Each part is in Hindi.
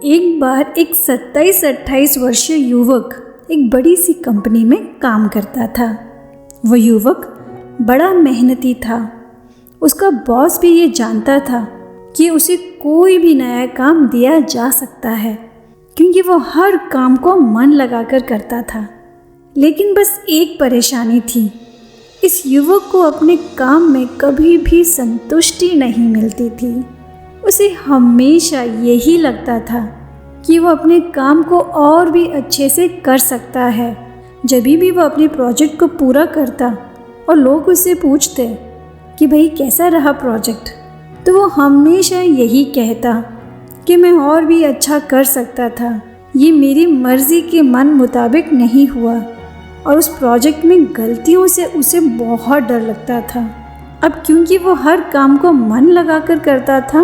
एक बार एक 27-28 वर्षीय युवक एक बड़ी सी कंपनी में काम करता था। वो युवक बड़ा मेहनती था। उसका बॉस भी ये जानता था कि उसे कोई भी नया काम दिया जा सकता है, क्योंकि वो हर काम को मन लगाकर करता था। लेकिन बस एक परेशानी थी, इस युवक को अपने काम में कभी भी संतुष्टि नहीं मिलती थी। उसे हमेशा यही लगता था कि वो अपने काम को और भी अच्छे से कर सकता है। जब भी वो अपने प्रोजेक्ट को पूरा करता और लोग उससे पूछते कि भाई कैसा रहा प्रोजेक्ट, तो वो हमेशा यही कहता कि मैं और भी अच्छा कर सकता था, ये मेरी मर्ज़ी के मन मुताबिक नहीं हुआ। और उस प्रोजेक्ट में गलतियों से उसे बहुत डर लगता था। अब क्योंकि वो हर काम को मन लगाकर करता था,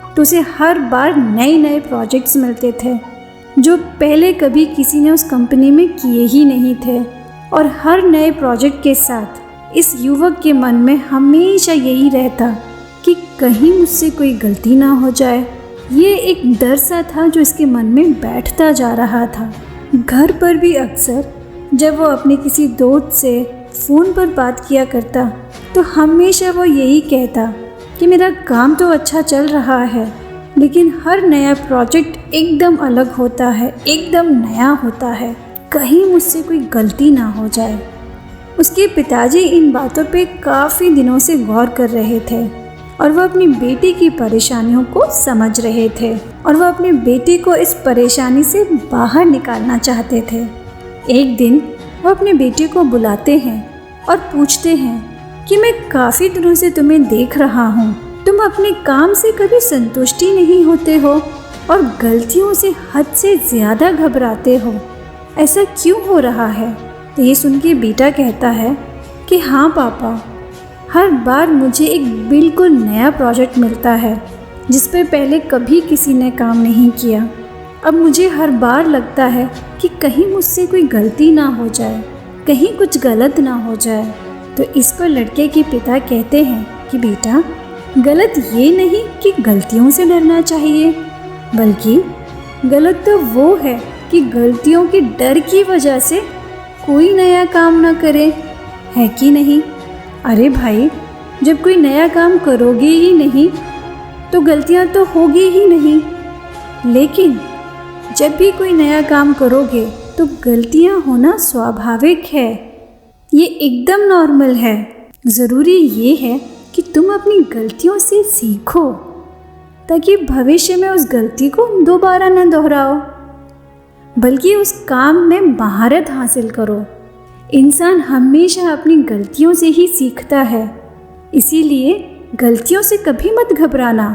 तो उसे हर बार नए नए प्रोजेक्ट्स मिलते थे जो पहले कभी किसी ने उस कंपनी में किए ही नहीं थे। और हर नए प्रोजेक्ट के साथ इस युवक के मन में हमेशा यही रहता कि कहीं मुझसे कोई गलती ना हो जाए। ये एक डर सा था जो इसके मन में बैठता जा रहा था। घर पर भी अक्सर जब वो अपने किसी दोस्त से फ़ोन पर बात किया करता, तो हमेशा वो यही कहता कि मेरा काम तो अच्छा चल रहा है, लेकिन हर नया प्रोजेक्ट एकदम अलग होता है, एकदम नया होता है, कहीं मुझसे कोई गलती ना हो जाए। उसके पिताजी इन बातों पे काफ़ी दिनों से गौर कर रहे थे और वह अपनी बेटी की परेशानियों को समझ रहे थे और वह अपने बेटे को इस परेशानी से बाहर निकालना चाहते थे। एक दिन वो अपने बेटे को बुलाते हैं और पूछते हैं कि मैं काफ़ी दिनों से तुम्हें देख रहा हूँ, तुम अपने काम से कभी संतुष्टि नहीं होते हो और गलतियों से हद से ज़्यादा घबराते हो, ऐसा क्यों हो रहा है? तो ये सुन के बेटा कहता है कि हाँ पापा, हर बार मुझे एक बिल्कुल नया प्रोजेक्ट मिलता है जिस पे पहले कभी किसी ने काम नहीं किया। अब मुझे हर बार लगता है कि कहीं मुझसे कोई गलती ना हो जाए, कहीं कुछ गलत ना हो जाए। तो इस पर लड़के के पिता कहते हैं कि बेटा, गलत ये नहीं कि गलतियों से डरना चाहिए, बल्कि गलत तो वो है कि गलतियों के डर की वजह से कोई नया काम ना करे, है कि नहीं? अरे भाई, जब कोई नया काम करोगे ही नहीं तो गलतियां तो होगी ही नहीं। लेकिन जब भी कोई नया काम करोगे तो गलतियां होना स्वाभाविक है, ये एकदम नॉर्मल है। ज़रूरी ये है कि तुम अपनी गलतियों से सीखो ताकि भविष्य में उस गलती को दोबारा न दोहराओ, बल्कि उस काम में महारत हासिल करो। इंसान हमेशा अपनी गलतियों से ही सीखता है, इसीलिए गलतियों से कभी मत घबराना।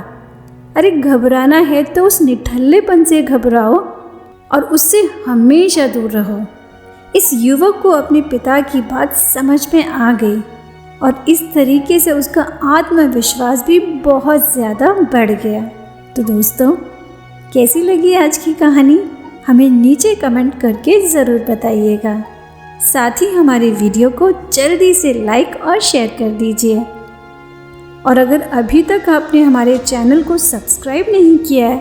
अरे घबराना है तो उस निठल्लेपन से घबराओ और उससे हमेशा दूर रहो। इस युवक को अपने पिता की बात समझ में आ गई और इस तरीके से उसका आत्मविश्वास भी बहुत ज़्यादा बढ़ गया। तो दोस्तों, कैसी लगी आज की कहानी? हमें नीचे कमेंट करके ज़रूर बताइएगा। साथ ही हमारे वीडियो को जल्दी से लाइक और शेयर कर दीजिए। और अगर अभी तक आपने हमारे चैनल को सब्सक्राइब नहीं किया है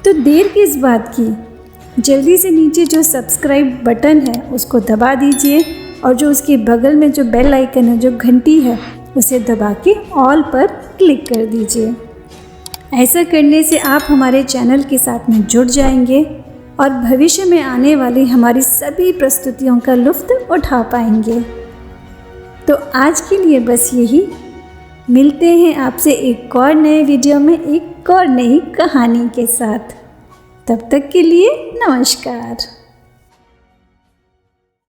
तो देर किस बात की, जल्दी से नीचे जो सब्सक्राइब बटन है उसको दबा दीजिए और जो उसके बगल में जो बेल आइकन है, जो घंटी है, उसे दबा के ऑल पर क्लिक कर दीजिए। ऐसा करने से आप हमारे चैनल के साथ में जुड़ जाएंगे और भविष्य में आने वाली हमारी सभी प्रस्तुतियों का लुत्फ़ उठा पाएंगे। तो आज के लिए बस यही। मिलते हैं आपसे एक और नए वीडियो में एक और नई कहानी के साथ। तब तक के लिए नमस्कार।